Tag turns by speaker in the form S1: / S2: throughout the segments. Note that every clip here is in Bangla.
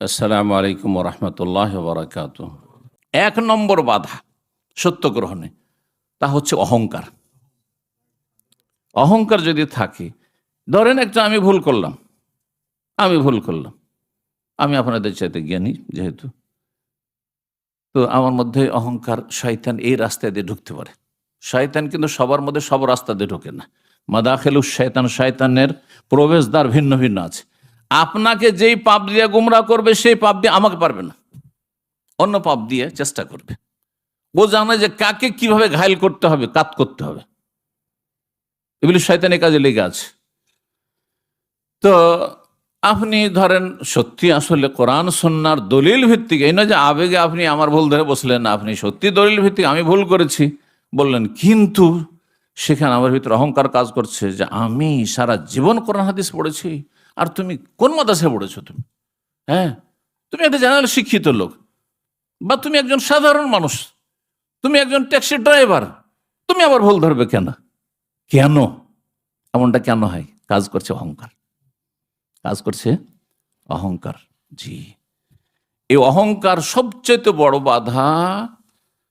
S1: আসসালামু আলাইকুম রহমতুল্লাহ বারাকাত। এক নম্বর বাধা সত্য গ্রহণে, তা হচ্ছে অহংকার। অহংকার যদি থাকে, ধরেন একটা আমি ভুল করলাম, আমি আপনাদের চাইতে জ্ঞানী যেহেতু, তো আমার মধ্যে অহংকার, শয়তান এই রাস্তা দিয়ে ঢুকতে পারে। শয়তান কিন্তু সবার মধ্যে সব রাস্তা দিয়ে ঢোকে না। মাদাখিলুশ শয়তান, শয়তানের প্রবেশদ্বার ভিন্ন ভিন্ন আছে। আপনাকে যেই পাপ দিয়ে গুমরাহ করবে, সেই পাপ দিয়ে আমাকে পারবে না, অন্য পাপ দিয়ে চেষ্টা করবে। ও জানে যে কাকে কিভাবে ঘায়ল করতে হবে, কাত করতে হবে। ইবলিস শয়তানের কাজে লেগে আছে। তো আপনি ধরেন সত্যি আসলে কোরআন সুন্নাহর দলিল ভিত্তিক, এই নয় যে আবেগে আপনি আমার ভুল ধরে বসলেন না, আপনি সত্যি দলিল ভিত্তিক আমি ভুল করেছি বললেন, কিন্তু সেখানে আমার ভিতরে অহংকার কাজ করছে যে আমি সারা জীবন কোরআন হাদিস পড়েছি, আর তুমি কোন মাদ্রাসায় পড়েছো? তুমি হ্যাঁ, তুমি একটা জেনারেল শিক্ষিত লোক, বা তুমি একজন সাধারণ মানুষ, তুমি একজন ট্যাক্সি ড্রাইভার, তুমি আবার ভুল ধরবে কেন? কেন এমনটা কেন হয়? কাজ করছে অহংকার, কাজ করছে অহংকার। জি, এই অহংকার সবচেয়ে বড় বাধা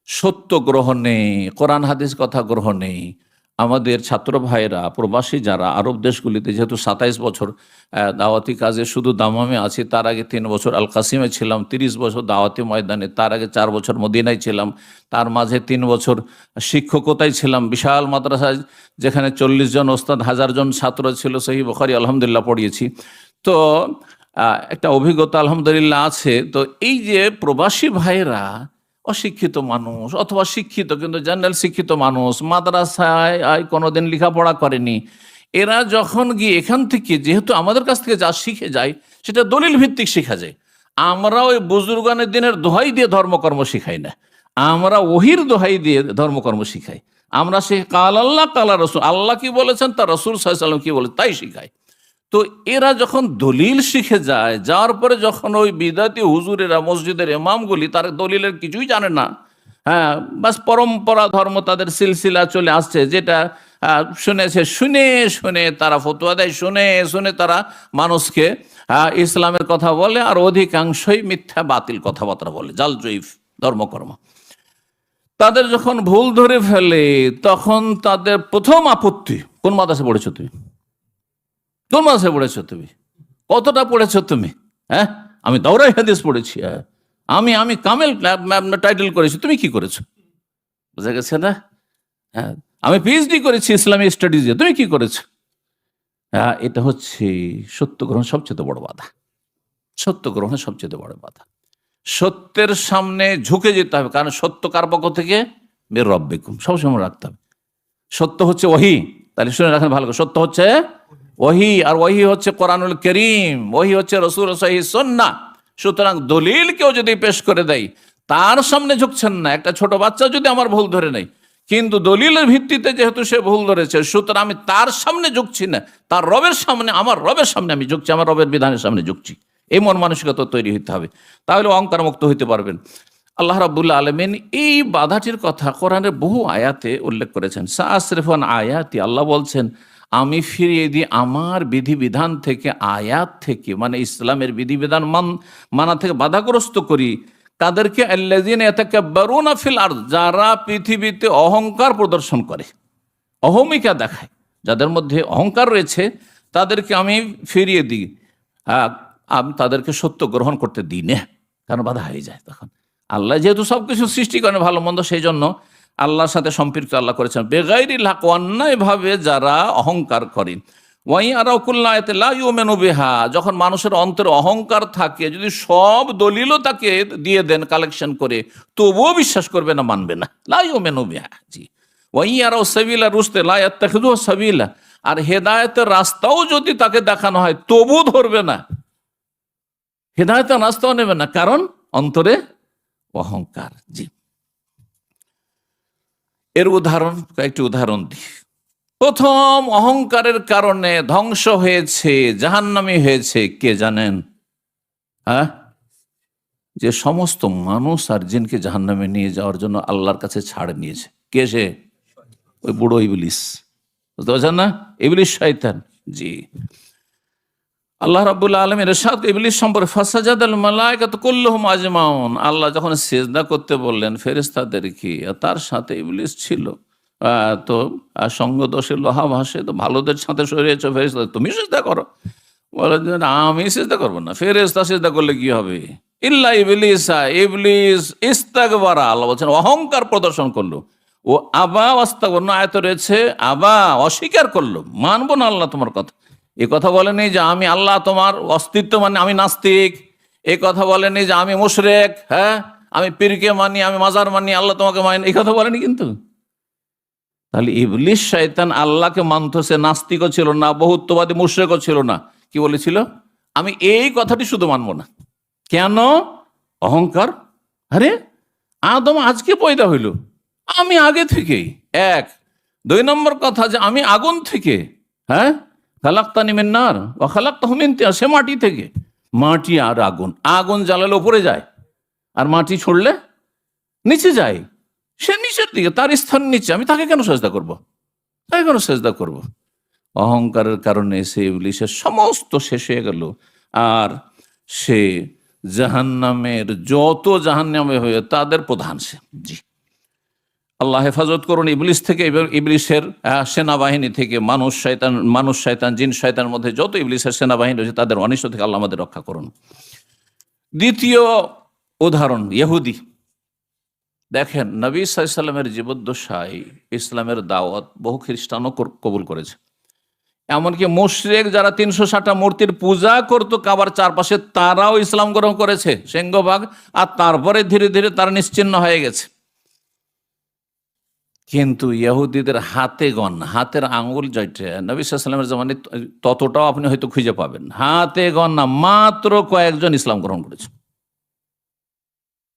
S1: সত্য গ্রহণে, কোরআন হাদিস কথা গ্রহণে। আমাদের ছাত্র ভাইরা প্রবাসী যারা আরব দেশগুলিতে, যেহেতু 27 বছর দাওয়াতি কাজে শুধু দামামে আছি, তার আগে 3 বছর আল কাসিমে ছিলাম, 30 বছর দাওয়াতি ময়দানে, তার আগে 4 বছর মদিনায় ছিলাম, তার মাঝে 3 বছর শিক্ষকতায় ছিলাম বিশাল মাদ্রাসায়, যেখানে 40 জন ওস্তাদ, 1000 জন ছাত্র ছিল। সহিহ বুখারী আলহামদুলিল্লাহ পড়িয়েছি। তো একটা অভিজ্ঞতা আলহামদুলিল্লাহ আছে। তো এই যে প্রবাসী ভাইরা, অশিক্ষিত মানুষ অথবা শিক্ষিত কিন্তু জেনারেল শিক্ষিত মানুষ, মাদ্রাসায় কোনোদিন লেখাপড়া করেনি, এরা যখন গিয়ে এখান থেকে, যেহেতু আমাদের কাছ থেকে যা শিখে যায় সেটা দলিল ভিত্তিক শেখা যায়। আমরা ওই বুজুর্গানের দিনের দোহাই দিয়ে ধর্মকর্ম শিখাই না, আমরা ওহির দোহাই দিয়ে ধর্মকর্ম শিখাই। আমরা সে কাল আল্লাহ কালা রসুল, আল্লাহ কি বলেছেন তার রসুল সাল্লাল্লাহু আলাইহি ওয়াসাল্লাম কি বলে তাই শিখাই। তো এরা যখন দলিল শিখে যায়, যাওয়ার পরে যখন ওই বিদাতি হুজুরেরা, মসজিদের ইমামগুলি, তার দলিলের কিছুই জানে না, হ্যাঁ, বাস পরম্পরা ধর্ম তাদের সিলসিলা চলে আসছে, যেটা শুনেছে, শুনে শুনে তারা ফতোয়া দেয়, শুনে শুনে তারা মানুষকে ইসলামের কথা বলে, আর অধিকাংশই মিথ্যা বাতিল কথাবার্তা বলে, জাল জয়ীফ ধর্মকর্ম। তাদের যখন ভুল ধরে ফেলে, তখন তাদের প্রথম আপত্তি, কোন মাদ্রাসায় পড়েছো তুমি? কোন মাদ্রাসায় পড়েছো তুমি? কতটা পড়েছো তুমি? হ্যাঁ, আমি দাওরাই হাদিস পড়েছি, হ্যাঁ, আমি কামেল টাইটেল করেছি, তুমি কি করেছো? বুঝা গেছে না? হ্যাঁ, আমি পিএইচডি করেছি ইসলামিক স্টাডিজে, তুমি কি করেছো? হ্যাঁ, এটা হচ্ছে সত্য গ্রহণ সবচেয়ে বড় বাধা। সত্য গ্রহণের সবচেয়ে বড় বাধা। সত্যের সামনে ঝুঁকে যেতে হবে, কারণ সত্য কার পক্ষ থেকে? বের রব্বিকুম, সবসময় রাখতে হবে। সত্য হচ্ছে ওহী, তাহলে শুনে রাখেন ভালো করে, সত্য হচ্ছে ওহী, আর ওহী হচ্ছে কোরআনুল কারীম, ওহী হচ্ছে রাসূল সহিহ সুন্নাহ। সুতরাং দলিল কেউ যদি পেশ করে দেয়, তার সামনে ঝুঁকছেন না। একটা ছোট বাচ্চা যদি আমার ভুল ধরে নেয়, কিন্তু দলিলের ভিত্তিতে যেহেতু সে ভুল ধরেছে, সুতরাং আমি তার সামনে ঝুঁকছি না, তার রবের সামনে, আমার রবের সামনে আমি ঝুঁকছি, আমার রবের বিধানের সামনে ঝুঁকছি। এই মন মানসিকতা তৈরি হতে হবে, তাহলে অহংকার মুক্ত হইতে পারবেন। আল্লাহ রাব্বুল আলামিন এই বাধাটির কথা কোরআনের বহু আয়াতে উল্লেখ করেছেন। সাআসরিফুন আয়াতি, আল্লাহ বলছেন আমি ফিরিয়ে দিই আমার বিধিবিধান থেকে, আয়াত থেকে, মানে ইসলামের বিধিবিধান মানা থেকে বাধাগ্রস্ত করি তাদেরকে, আল্লাযীনা ইয়াতাকাব্বারুনা ফিল আরদ, যারা পৃথিবীতে অহংকার প্রদর্শন করে, অহমিকা দেখায়, যাদের মধ্যে অহংকার রয়েছে, তাদেরকে আমি ফিরিয়ে দিই। আমি তাদেরকে সত্য গ্রহণ করতে দিই না, কারণ বাধা হয়ে যায় তখন। আল্লাহ যেহেতু সবকিছু সৃষ্টি করেন ভালো মন্দ, সেই জন্য আল্লাহর সাথে সম্পৃক্ত আল্লাহ করেছেন। বেগাইরিল হক, অন্যায়ভাবে যারা অহংকার করেন, ওয়াইয়ারাউ কুল্লা আয়াতিন লা ইউমিনু বিহা, যখন মানুষের অন্তরে অহংকার থাকে, যদি সব দলিলও তাকে দিয়ে দেন কালেকশন করে, তবুও বিশ্বাস করবে না, মানবে না। লা ইউমিনু বিহা, জি। ওয়াইয়ারাউ সাবিলা রুশদ লা ইয়াত্তাখিযুহু সাবিলা, আর হেদায়েতের রাস্তাও যদি তাকে দেখানো হয়, তবুও ধরবে না, হেদায়েতের রাস্তাও নেবে না, কারণ অন্তরে অহংকার। জি, এর উদাহরণ, কয়েকটি উদাহরণ দিই। প্রথম অহংকারের কারণে ধ্বংস হয়েছে, জাহান্নামী হয়েছে কে জানেন? হ্যাঁ, যে সমস্ত মানুষ আর জিনকে জাহান্নামে নিয়ে যাওয়ার জন্য আল্লাহর কাছে ছাড় নিয়েছে, কে সে? ওই বুড়ো ইবলিস, বুঝতে পারছেন না? ইবলিস শয়তান। জি, আল্লাহ রাব্বুল আলামিন ইরশাদ ইবলিস সম্পর্কে ফাসাজাদাল মালায়েকাতু কুল্লুহুম আজমাউন, আল্লাহ যখন সিজদা করতে বললেন ফেরেশতাদেরকে, তার সাথে ইবলিস ছিল। তো সঙ্গ দোষে লোহা ভাসে, তো ভালোদের সাথে সরিয়েছ ফেরেশতা, তুমি সিজদা করো। বলে যে না, আমি সিজদা করবো না, ফেরেশতা সিজদা করলে কি হবে? ইল্লা ইবলিসা, ইবলিস ইস্তাকবারা, আল্লাহ বলছেন অহংকার প্রদর্শন করলো। ও আবা ওয়াস্তাকবার, আয়াত রয়েছে আবা, অস্বীকার করলো, মানবো না আল্লাহ তোমার কথা। এ কথা বলেনি যে আমি আল্লাহ তোমার অস্তিত্ব মানে আমি নাস্তিক, এ কথা বলেনি যে আমি মুশরিক, হ্যাঁ আমি পীরকে মানি, আমি মাজার মানি, আল্লাহ তোমাকে মানি, এই কথা বলেনি। কিন্তু তাহলে ইবলিস শয়তান আল্লাহকে মানত, সে নাস্তিকও ছিল না, বহুত্ববাদী মুশরিকও ছিল না। কি বলেছিল? আমি এই কথাটি শুধু মানবো না। কেন? অহংকার। আরে আদম আজকে পয়দা হইল, আমি আগে থেকেই এক। 2 নম্বর কথা যে আমি আগুন থেকে, হ্যাঁ খালাক্তানি মিন নার ওয়া খালাক্তাহু মিন তিন, সে মাটি থেকে। মাটি আর আগুন, আগুন জ্বালালে উপরে যায় আর মাটি ছড়লে নিচে যায়। সে নিচের দিকে, তার স্থান নিচে, আমি তাকে কেন সেজদা করব? তাকে কেন সেজদা করব? অহংকারের কারণে সে ইবলিসের সমস্ত শেষ হয়ে গেল। আর সে জাহান্নামের যত জাহান্নামে হয়ে তাদের প্রধান সে। জি, আল্লাহ হেফাজত করুন ইবলিস থেকে, ইবলিসের সেনাবাহিনী থেকে, মানুষ শয়তান জিন শয়তানের মধ্যে যত ইবলিসের সেনাবাহিনী রয়েছে তাদের অনিষ্ট থেকে আল্লাহ আমাদের রক্ষা করুন। দ্বিতীয় উদাহরণ ইহুদি। দেখেন, নবী সাল্লাল্লাহু আলাইহি ওয়াসাল্লামের জীবদ্দশায় ইসলামের দাওয়াত বহু খ্রিস্টানও কবুল করেছে। এমনকি মুশরিক যারা 360টা মূর্তির পূজা করতো কাবার চারপাশে, তারাও ইসলাম গ্রহণ করেছে সিংহভাগ। আর তারপরে ধীরে ধীরে তারা নিশ্চিহ্ন হয়ে গেছে। কিন্তু ইহুদিদের হাতে গণনা, হাতের আঙ্গুল যেটা নবী সাল্লাল্লাহু আলাইহি ওয়াসাল্লামের জামানায়, ততটাও আপনি হয়তো খুঁজে পাবেন, হাতে গণনা মাত্র কয়েকজন ইসলাম গ্রহণ করেছে।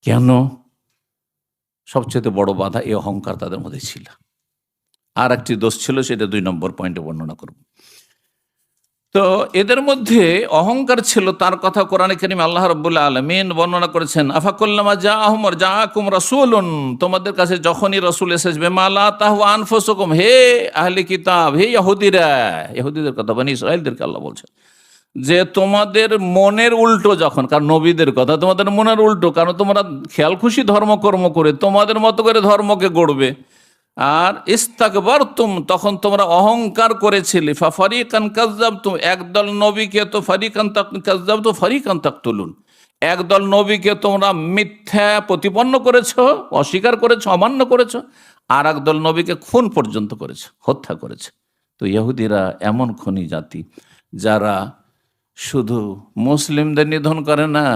S1: কেন? সবচেয়ে বড় বাধা এই অহংকার তাদের মধ্যে ছিল। আর একটি দোষ ছিল, সেটা 2 নম্বর পয়েন্টে বর্ণনা করব। তো এদের মধ্যে অহংকার ছিল, তার কথা কোরআনে কারীমে আল্লাহ রাব্বুল আলামিন বর্ণনা করেছেন, আফাকুল্লামা জাআহুম জাআকুম রাসূলুন, তোমাদের কাছে যখনই রাসূল এসেছে, মা লা তাহওয়া আনফুসুকুম, হে আহলে কিতাব, হে ইহুদিরা, ইহুদিদের কথা, বনি ইসরাঈলদেরকে আল্লাহ বলছেন যে তোমাদের মনের উল্টো যখন, কারণ নবীদের কথা, তোমাদের মনের উল্টো, কারণ তোমরা খেয়াল খুশি ধর্মকর্ম করে তোমাদের মতো করে ধর্মকে গড়বে। আর ইস্তাকবারতুম, তখন তোমরা অহংকার করেছিলে, ফারিকান কাযযাবতুম, একদল নবীকে তো ফারিকান কাযযাবতু ফারিকান তাকতুলুন, একদল নবীকে তোমরা মিথ্যা প্রতিপন্ন করেছো, অস্বীকার করেছো, অমান্য করেছো, আর একদল নবীকে খুন পর্যন্ত করেছো, হত্যা করেছো। তো ইহুদিরা এমন খুনি জাতি, যারা শুধু মুসলিমদের নিধন করে না,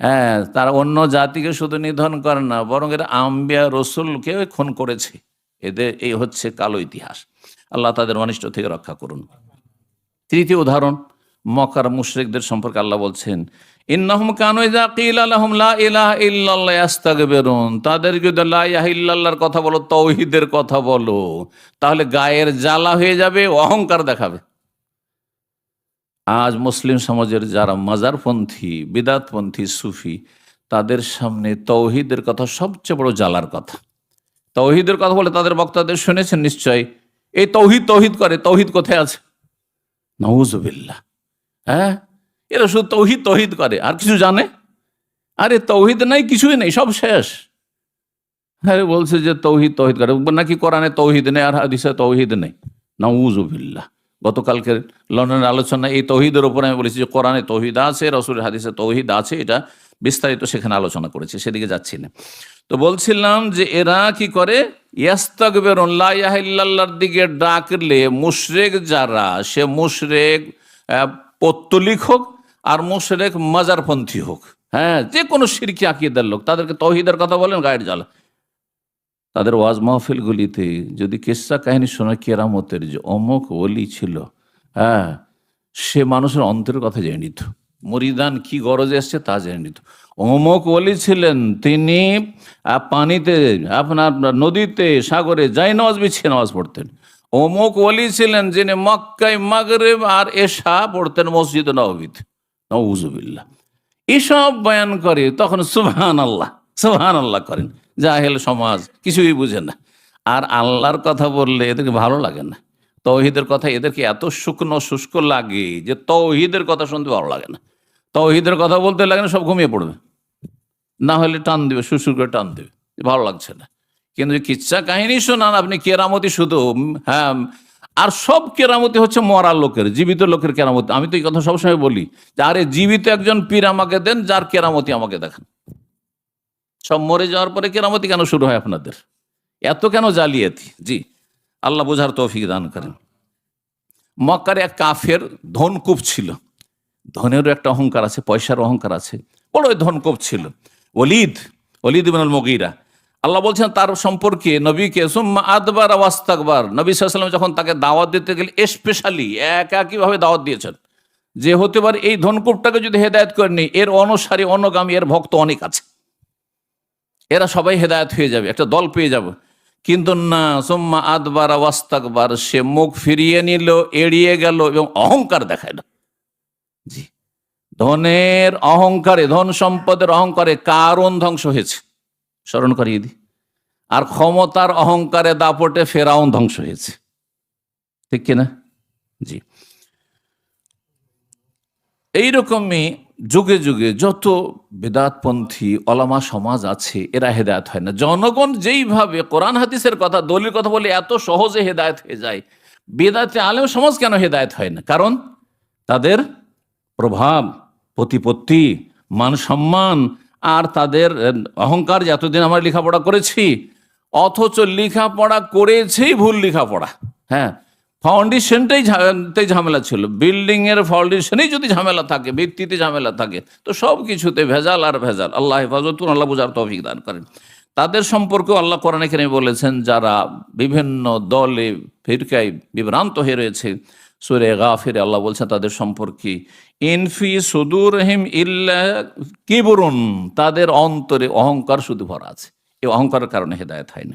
S1: হ্যাঁ তারা অন্য জাতিকে শুধু নিধন করে না, বরং এরা আম্বিয়া রসুলকে খুন করেছে। এদের এই হচ্ছে কালো ইতিহাস। আল্লাহ তাদের অনিষ্ট থেকে রক্ষা করুন। তৃতীয় উদাহরণ মক্কার মুশরিকদের সম্পর্কে আল্লাহ বলছেন, ইন্নাহুম কানু ইযা কিলা লাহুম লা ইলাহা ইল্লাল্লাহ ইস্তাকবিরুন, তাদেরকে যদি লা ইলাহা ইল্লাল্লাহর কথা বলো, তাওহীদের কথা বলো, তাহলে গায়ের জ্বালা হয়ে যাবে, অহংকার দেখাবে। আজ মুসলিম সমাজের যারা মাজারপন্থী, বিদাতপন্থী, সুফি, তাদের সামনে তাওহীদের কথা সবচেয়ে বড় জ্বালার কথা। তাওহীদের কথা বলে তাদের বক্তাদের শুনেছেন নিশ্চয়, এই তাওহীদ তাওহীদ করে, তাওহীদ কোথায় আছে? নাউযুবিল্লাহ। হ্যাঁ, এরা শুধু তাওহীদ তাওহীদ করে, আর কিছু জানে? আরে তাওহীদ নাই, কিছুই নেই, সব শেষ। হ্যাঁ, বলছে যে তাওহীদ তাওহীদ করে, নাকি কোরআনে তাওহীদ নেই আর হাদিসে তাওহীদ নেই। নাউযুবিল্লাহ। গতকালকের লন্ডনের আলোচনা এই তৌহিদের উপরে আমি বলেছি যে কোরআনে তৌহিদ আছে, রাসূলের হাদিসে তৌহিদ আছে, এটা বিস্তারিত সেখানে আলোচনা করেছি, সেদিকে যাচ্ছি না। তো বলছিলাম যে এরা কি করে, ইস্তাকবিরুন, লা ইলাহা ইল্লাল্লাহর দিকে ডাকলে মুশরিক যারা, সে মুশরিক পৌত্তলিক হোক আর মুশরিক মাজারপন্থী হোক, হ্যাঁ যে কোনো শিরকি আকীদার লোক, তাদেরকে তৌহিদের কথা বলেন, গায়ের জ্বালা। তাদের ওয়াজ মাহফিলগুলিতে যদি কিসসা কাহিনী শোনা কেরামতের, যে অমুক ওলি ছিল, হ্যাঁ সে মানুষের অন্তরের কথা জেনে নিত, মুরিদান কি গরজে এসছে তা জেনে নিত। অমুক ওলি ছিলেন, তিনি পানিতে, আপনার নদীতে, সাগরে যাই নামাজ বিছিয়ে নামাজ পড়তেন। অমুক ওলি ছিলেন যিনি মক্কায় মাগরিব আর এশা পড়তেন মসজিদ নববীতে। নাউযুবিল্লাহ। এসব বয়ান করে, তখন সুবহানাল্লাহ সুবহানাল্লাহ করেন। জাহেল সমাজ কিছুই বুঝে না। আর আল্লাহর কথা বললে এদেরকে ভালো লাগে না। তৌহিদের কথা এদেরকে এত শুকনো শুষ্ক লাগে যে তৌহিদের কথা শুনতে ভালো লাগে না। তৌহিদের কথা বলতে লাগে না, সব ঘুমিয়ে পড়বে, না হলে টান দেবে, শ্বশুর করে টান দেবে, ভালো লাগছে না। কিন্তু কিচ্ছা কাহিনী শোনান আপনি, কেরামতি শুধু, হ্যাঁ, আর সব কেরামতি হচ্ছে মরা লোকের, জীবিত লোকের কেরামতি। আমি তো এই কথা সবসময় বলি যে আরে জীবিত একজন পীর আমাকে দেন, যার কেরামতি আমাকে দেখান। সব মরে যাওয়ার পরে কেরামতি কেন শুরু হয় আপনাদের? এত কেন জালিয়াতি? জি, আল্লাহ বোঝার তৌফিক দান করেন। মক্কার এক কাফের ধনকুপ ছিল, ধনেরও একটা অহংকার আছে, পয়সার অহংকার আছে, বড় ধনকুপ ছিল। ওলিদ ইবনুল মুগীরা, আল্লাহ বলছেন তার সম্পর্কে নবীকে, সুম্মা আদবার ওয়াস্তাকবার, নবী সাল্লাল্লাহু আলাইহি ওয়াসাল্লাম যখন তাকে দাওয়াত দিতে গেলে স্পেশালি একইভাবে দাওয়াত দিয়েছেন যে হতে পারে এই ধনকুপটাকে যদি হেদায়েত করে নি, এর অনুসারী অনুগামী, এর ভক্ত অনেক আছে, এরা সবাই হেদায়েত হয়ে যাবে, একটা দল পেয়ে যাবে। কিন্তু না, সুম্মা আদবার ওয়াস্তাকবার, সে মুখ ফিরিয়ে নিল, এড়িয়ে গেল এবং অহংকার দেখাইল। জি, ধনের অহংকারে, ধন সম্পদের অহংকারে কারণ ধ্বংস হয়েছে, স্মরণ করিয়ে দিই। আর ক্ষমতার অহংকারে দাপটে ফেরাউন ধ্বংস হয়েছে, ঠিক কিনা? জি, এইরকমই যুগে যুগে যত বেদাতপন্থী ওলামা সমাজ আছে, এরা হেদায়েত হয় না। জনগণ যেইভাবে কোরআন হাদিসের কথা, দলিল কথা বলে এত সহজে হেদায়েত হয়ে যায়, বেদাতে আলেম সমাজ কেন হেদায়েত হয় না? কারণ তাদের প্রভাব, প্রতিপত্তি, মান সম্মান আর তাদের অহংকার, যে এতদিন আমরা লেখাপড়া করেছি, অথচ লেখাপড়া করেছেই ভুল লেখাপড়া। হ্যাঁ, ফাউন্ডেশনটাই ঝামেলা ছিল। বিল্ডিং এর ফাউন্ডেশনেই যদি ঝামেলা থাকে, ভিত্তিতে ঝামেলা থাকে, তো সব কিছুতে ভেজাল আর ভেজাল। আল্লাহ হেফাজত, আল্লাহ বুঝার তৌফিক দান করেন। তাদের সম্পর্কেও আল্লাহ কোরআনে কারিমে বলেছেন, যারা বিভিন্ন দলে ফিরকায় বিভ্রান্ত হয়ে রয়েছে। সূরা গাফিরে আল্লাহ বলছেন তাদের সম্পর্কে, ইনফি সুদুরহিম ইল্লা কিবরুন, তাদের অন্তরে অহংকার শুধু ভরা আছে, এই অহংকারের কারণে হেদায়েত হয় না।